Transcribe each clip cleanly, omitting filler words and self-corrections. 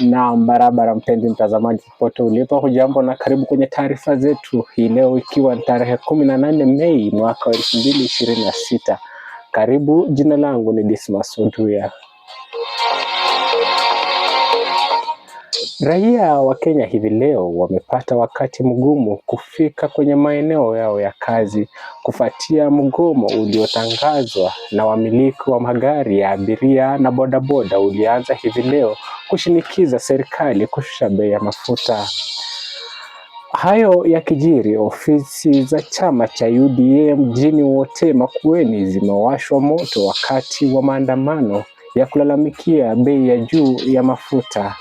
Na barabara mpenzi mtazamaji popote ulipo, hujambo na karibu kwenye taarifa zetu hii leo, ikiwa ni tarehe 18 Mei mwaka 2026. Karibu, jina langu ni Dismas Oduya. Raia wa Kenya hivi leo wamepata wakati mgumu kufika kwenye maeneo yao ya kazi kufuatia mgomo uliotangazwa na wamiliki wa magari ya abiria na bodaboda ulianza hivi leo kushinikiza serikali kushusha bei ya mafuta. Hayo yakijiri, ofisi za chama cha UDA mjini wote Makueni zimewashwa moto wakati wa maandamano ya kulalamikia bei ya juu ya mafuta.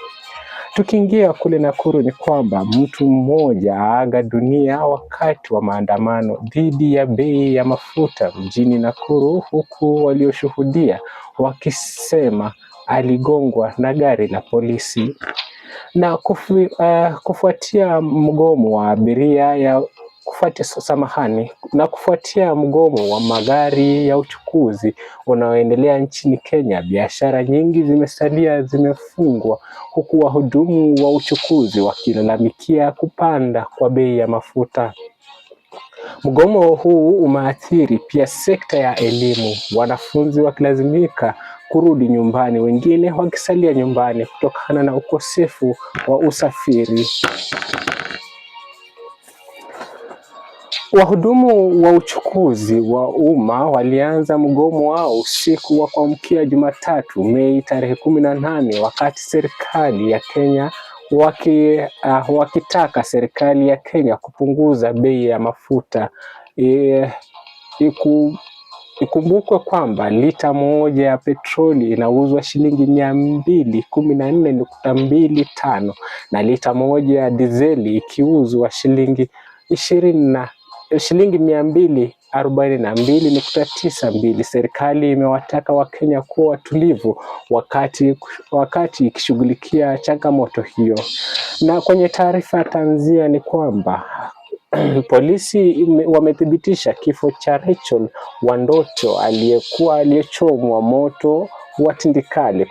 Tukiingia kule Nakuru ni kwamba mtu mmoja aaga dunia wakati wa maandamano dhidi ya bei ya mafuta mjini Nakuru, huku walioshuhudia wakisema aligongwa na gari la polisi. Na kufuatia mgomo wa abiria kufuatia mgomo wa magari ya uchukuzi unaoendelea nchini Kenya, biashara nyingi zimesalia zimefungwa, huku wahudumu wa uchukuzi wakilalamikia kupanda kwa bei ya mafuta. Mgomo huu umeathiri pia sekta ya elimu, wanafunzi wakilazimika kurudi nyumbani, wengine wakisalia nyumbani kutokana na ukosefu wa usafiri. Wahudumu wa uchukuzi wa umma walianza mgomo wao usiku wa kuamkia Jumatatu Mei tarehe 18, wakati serikali ya Kenya wakitaka serikali ya Kenya kupunguza bei ya mafuta. Ikumbukwe kwamba lita moja ya petroli inauzwa shilingi 214.25 na lita moja ya dizeli ikiuzwa shilingi 242.92. Serikali imewataka Wakenya kuwa watulivu wakati ikishughulikia changamoto hiyo. Na kwenye taarifa ya tanzia ni kwamba polisi wamethibitisha kifo cha Rachel Wandoto aliyechomwa moto wa tindikali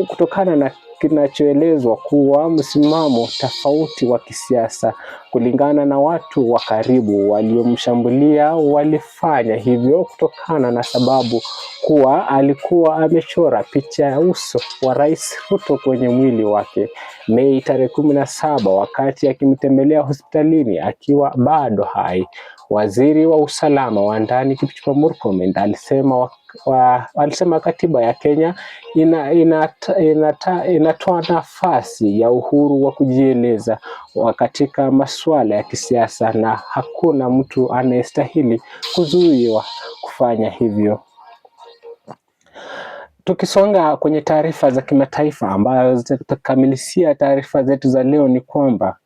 kutokana na kinachoelezwa kuwa msimamo tofauti wa kisiasa. Kulingana na watu wa karibu, waliomshambulia walifanya hivyo kutokana na sababu kuwa alikuwa amechora picha ya uso wa Rais Ruto kwenye mwili wake. Mei tarehe 17, wakati akimtembelea hospitalini akiwa bado hai, waziri wa usalama wa ndani Kipchumba Murkomen alisema katiba ya Kenya inatoa nafasi ya uhuru wa kujieleza katika masuala ya kisiasa, na hakuna mtu anayestahili kuzuiwa kufanya hivyo. Tukisonga kwenye taarifa za kimataifa ambazo zitakamilishia taarifa zetu za leo ni kwamba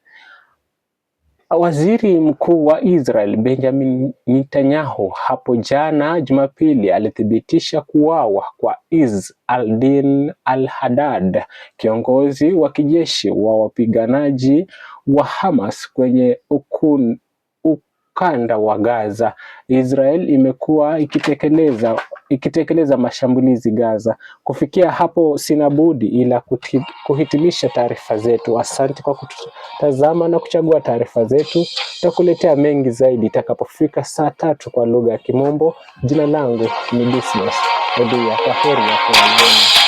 waziri mkuu wa Israel Benjamin Netanyahu hapo jana Jumapili alithibitisha kuuawa kwa Izz al-Din al-Haddad, kiongozi wa kijeshi wa wapiganaji wa Hamas kwenye ukanda wa Gaza. Israel imekuwa ikitekeleza mashambulizi Gaza. Kufikia hapo sina budi ila kuhitimisha taarifa zetu. Asante kwa kutazama na kuchagua taarifa zetu. Tutakuletea mengi zaidi itakapofika saa 3 kwa lugha ya Kimombo. Jina langu ni Dismas Oduya. Kwaheri ya kuonana.